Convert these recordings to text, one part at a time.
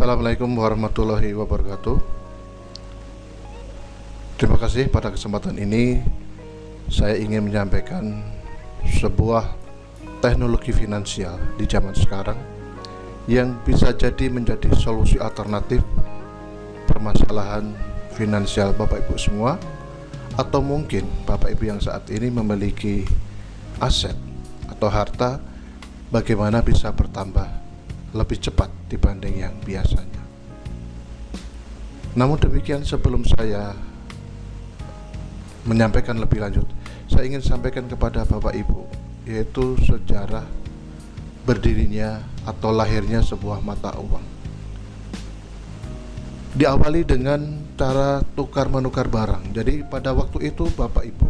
Assalamualaikum warahmatullahi wabarakatuh. Terima kasih pada kesempatan ini saya ingin menyampaikan sebuah teknologi finansial di zaman sekarang yang bisa jadi menjadi solusi alternatif permasalahan finansial Bapak Ibu semua, atau mungkin Bapak Ibu yang saat ini memiliki aset atau harta, bagaimana bisa bertambah lebih cepat dibanding yang biasanya. Namun demikian, sebelum saya menyampaikan lebih lanjut, saya ingin sampaikan kepada Bapak Ibu, yaitu sejarah berdirinya atau lahirnya sebuah mata uang. Diawali dengan cara tukar menukar barang. Jadi pada waktu itu Bapak Ibu,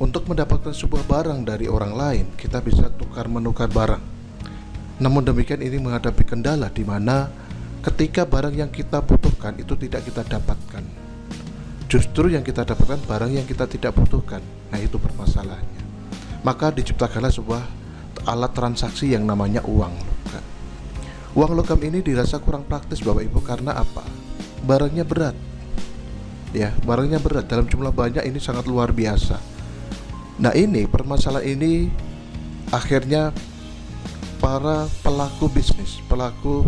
untuk mendapatkan sebuah barang dari orang lain, kita bisa tukar menukar barang. Namun demikian, ini menghadapi kendala di mana ketika barang yang kita butuhkan itu tidak kita dapatkan. Justru yang kita dapatkan barang yang kita tidak butuhkan. Nah, itu permasalahannya. Maka diciptakanlah sebuah alat transaksi yang namanya uang logam. Uang logam ini dirasa kurang praktis Bapak Ibu, karena apa? Barangnya berat. Ya, barangnya berat dalam jumlah banyak, ini sangat luar biasa. Nah, ini permasalahan ini akhirnya para pelaku bisnis, pelaku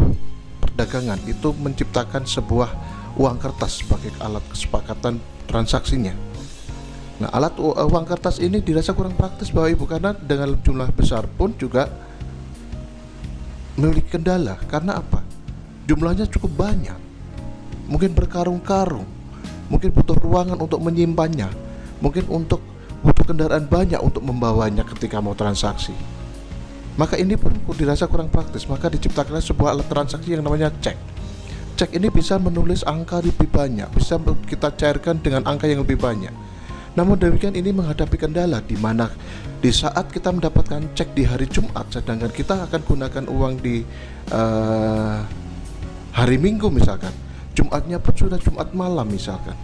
perdagangan itu menciptakan sebuah uang kertas sebagai alat kesepakatan transaksinya. Nah, alat uang kertas ini dirasa kurang praktis Bapak Ibu, karena dengan jumlah besar pun juga memiliki kendala. Karena apa? Jumlahnya cukup banyak, mungkin berkarung-karung, mungkin butuh ruangan untuk menyimpannya, mungkin butuh kendaraan banyak untuk membawanya ketika mau transaksi. Maka ini pun dirasa kurang praktis. Maka diciptakanlah sebuah alat transaksi yang namanya cek. Cek ini bisa menulis angka lebih banyak, bisa kita cairkan dengan angka yang lebih banyak. Namun demikian, ini menghadapi kendala di mana di saat kita mendapatkan cek di hari Jumat, sedangkan kita akan gunakan uang di hari Minggu misalkan, Jumatnya pun sudah Jumat malam misalkan,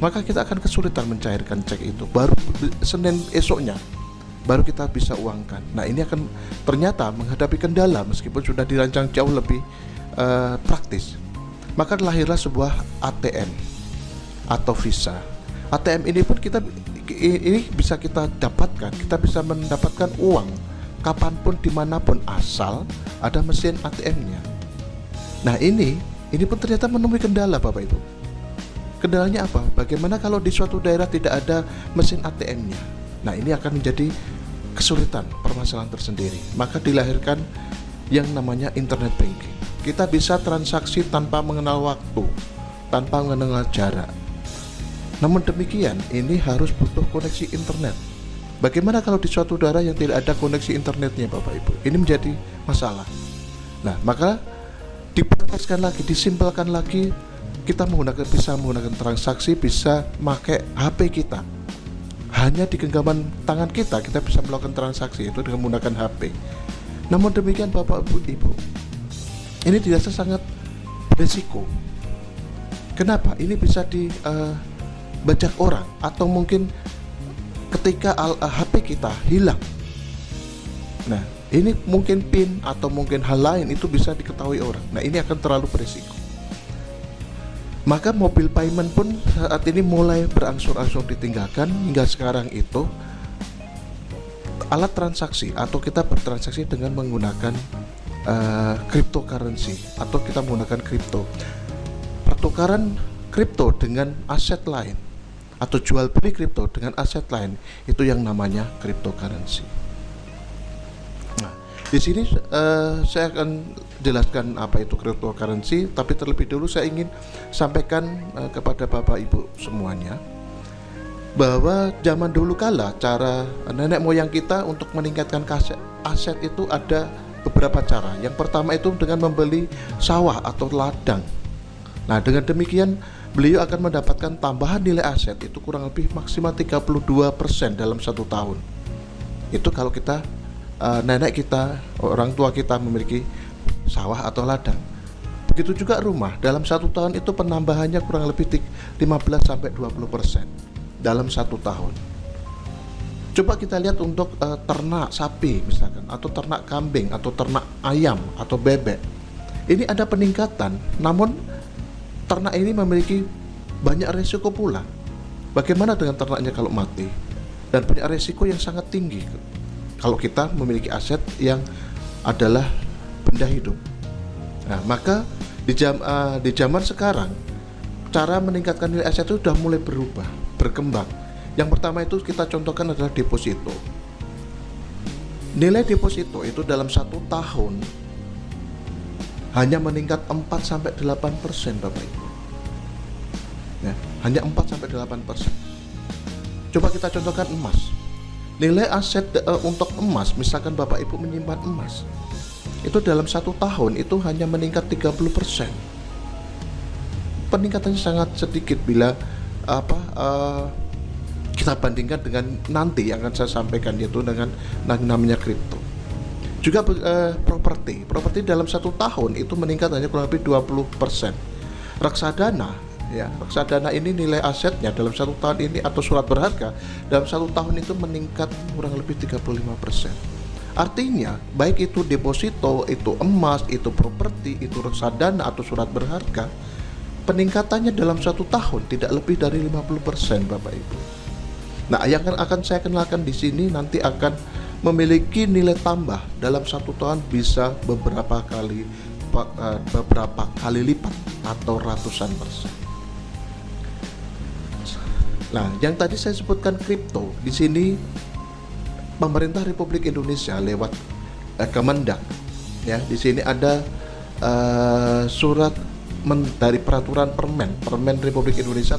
maka kita akan kesulitan mencairkan cek itu. Baru Senin esoknya baru kita bisa uangkan. Nah, ini akan ternyata menghadapi kendala meskipun sudah dirancang jauh lebih praktis. Maka lahirlah sebuah ATM atau Visa. ATM ini pun ini bisa kita dapatkan. Kita bisa mendapatkan uang kapanpun, dimanapun, asal ada mesin ATM-nya. Nah, ini pun ternyata menemui kendala Bapak Ibu. Kendalanya apa? Bagaimana kalau di suatu daerah tidak ada mesin ATM-nya? Nah, ini akan menjadi kesulitan, permasalahan tersendiri. Maka dilahirkan yang namanya internet banking. Kita bisa transaksi tanpa mengenal waktu, tanpa mengenal jarak. Namun demikian, ini harus butuh koneksi internet. Bagaimana kalau di suatu daerah yang tidak ada koneksi internetnya Bapak Ibu? Ini menjadi masalah. Nah, maka dipraktekkan lagi, disimpelkan lagi, kita bisa menggunakan transaksi, bisa pakai HP kita. Hanya di genggaman tangan kita bisa melakukan transaksi itu dengan menggunakan HP. Namun demikian Bapak Ibu, ini dirasa sangat berisiko. Kenapa? Ini bisa dibajak orang, atau mungkin ketika HP kita hilang. Nah, ini mungkin PIN atau mungkin hal lain itu bisa diketahui orang. Nah, ini akan terlalu berisiko. Maka mobile payment pun saat ini mulai berangsur-angsur ditinggalkan. Hingga sekarang itu alat transaksi atau kita bertransaksi dengan menggunakan cryptocurrency atau kita menggunakan kripto. Pertukaran kripto dengan aset lain atau jual beli kripto dengan aset lain, itu yang namanya cryptocurrency. Nah, di sini saya akan jelaskan apa itu cryptocurrency, tapi terlebih dulu saya ingin sampaikan kepada Bapak Ibu semuanya bahwa zaman dulu kala cara nenek moyang kita untuk meningkatkan aset itu ada beberapa cara. Yang pertama itu dengan membeli sawah atau ladang. Nah, dengan demikian beliau akan mendapatkan tambahan nilai aset itu kurang lebih maksimal 32% dalam 1 tahun. Itu kalau kita nenek kita, orang tua kita memiliki sawah atau ladang. Begitu juga rumah, dalam 1 tahun itu penambahannya kurang lebih 15-20% dalam 1 tahun. Coba kita lihat untuk ternak sapi misalkan, atau ternak kambing, atau ternak ayam, atau bebek. Ini ada peningkatan, namun ternak ini memiliki banyak resiko pula. Bagaimana dengan ternaknya kalau mati? Dan punya resiko yang sangat tinggi kalau kita memiliki aset yang adalah benda hidup. Nah, maka di zaman sekarang cara meningkatkan nilai aset itu sudah mulai berubah, berkembang. Yang pertama itu kita contohkan adalah deposito. Nilai deposito itu dalam 1 tahun hanya meningkat 4-8%, Bapak Ibu. Ya, hanya 4-8%. Coba kita contohkan emas. Nilai aset untuk emas, misalkan Bapak Ibu menyimpan emas, itu dalam 1 tahun itu hanya meningkat 30%. Peningkatannya sangat sedikit bila kita bandingkan dengan nanti yang akan saya sampaikan, yaitu dengan namanya kripto. Juga properti dalam 1 tahun itu meningkat hanya kurang lebih 20%. Reksadana ini nilai asetnya dalam 1 tahun ini, atau surat berharga dalam 1 tahun itu meningkat kurang lebih 35%. Artinya baik itu deposito, itu emas, itu properti, itu reksadana atau surat berharga, peningkatannya dalam 1 tahun tidak lebih dari 50%, Bapak Ibu. Nah, yang akan saya kenalkan di sini nanti akan memiliki nilai tambah dalam 1 tahun bisa beberapa kali lipat atau ratusan persen. Nah, yang tadi saya sebutkan kripto, di sini pemerintah Republik Indonesia lewat Kemendak, ya, di sini ada surat dari peraturan Permen Republik Indonesia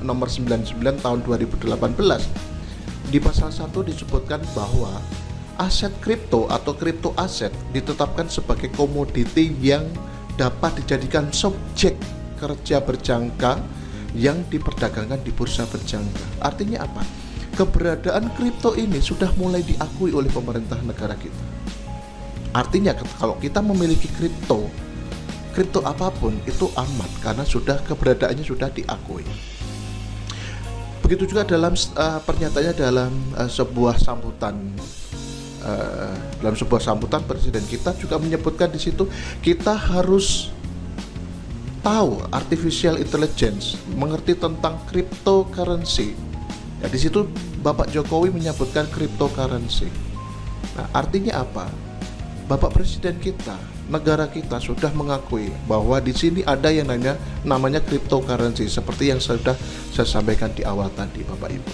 nomor 99 tahun 2018. Di pasal 1 disebutkan bahwa aset kripto atau kripto aset ditetapkan sebagai komoditi yang dapat dijadikan subjek kerja berjangka yang diperdagangkan di bursa berjangka. Artinya apa? Keberadaan kripto ini sudah mulai diakui oleh pemerintah negara kita. Artinya kalau kita memiliki kripto apapun itu aman karena keberadaannya sudah diakui. Begitu juga dalam pernyataannya dalam sebuah sambutan Presiden kita juga menyebutkan di situ kita harus tahu artificial intelligence, mengerti tentang cryptocurrency. Ya, di situ Bapak Jokowi menyebutkan cryptocurrency. Nah, artinya apa? Bapak Presiden kita, negara kita sudah mengakui bahwa di sini ada yang namanya cryptocurrency, seperti yang sudah saya sampaikan di awal tadi, Bapak Ibu.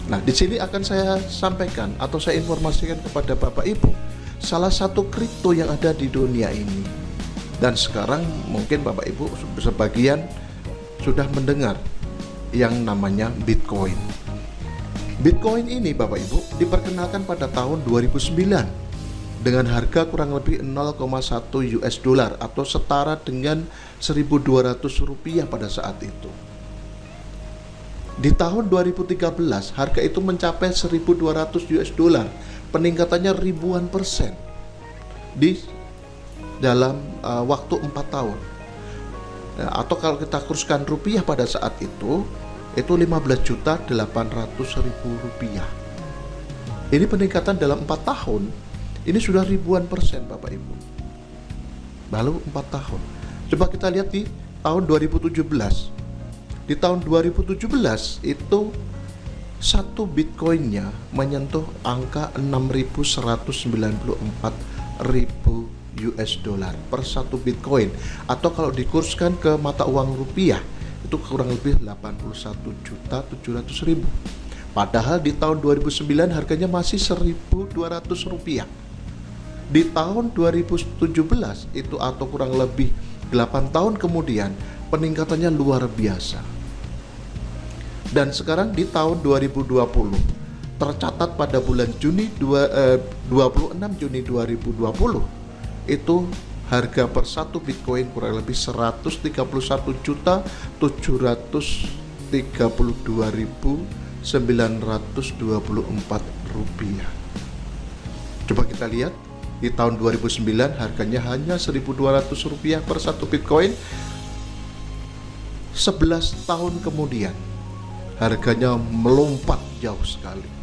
Nah, di sini akan saya sampaikan atau saya informasikan kepada Bapak Ibu salah satu kripto yang ada di dunia ini. Dan sekarang mungkin Bapak Ibu sebagian sudah mendengar yang namanya Bitcoin. Bitcoin ini Bapak Ibu diperkenalkan pada tahun 2009 dengan harga kurang lebih 0,1 US dollar atau setara dengan 1.200 rupiah pada saat itu. Di tahun 2013 harga itu mencapai 1.200 US dollar, peningkatannya ribuan persen di dalam waktu 4 tahun. Nah, atau kalau kita kurskan rupiah pada saat itu 15.800.000 rupiah. Ini peningkatan dalam 4 tahun ini sudah ribuan persen, Bapak Ibu. Baru 4 tahun. Coba kita lihat di tahun 2017. Di tahun 2017 itu satu Bitcoinnya menyentuh angka 6.194.000 US dollar per satu Bitcoin, atau kalau dikurskan ke mata uang rupiah itu kurang lebih 81.700.000. Padahal di tahun 2009 harganya masih 1.200 rupiah. Di tahun 2017 itu atau kurang lebih 8 tahun kemudian peningkatannya luar biasa. Dan sekarang di tahun 2020 tercatat pada bulan 26 Juni 2020 itu harga per satu Bitcoin kurang lebih 131.732.924 rupiah. Coba kita lihat di tahun 2009 harganya hanya 1.200 rupiah per satu Bitcoin. 11 tahun kemudian harganya melompat jauh sekali.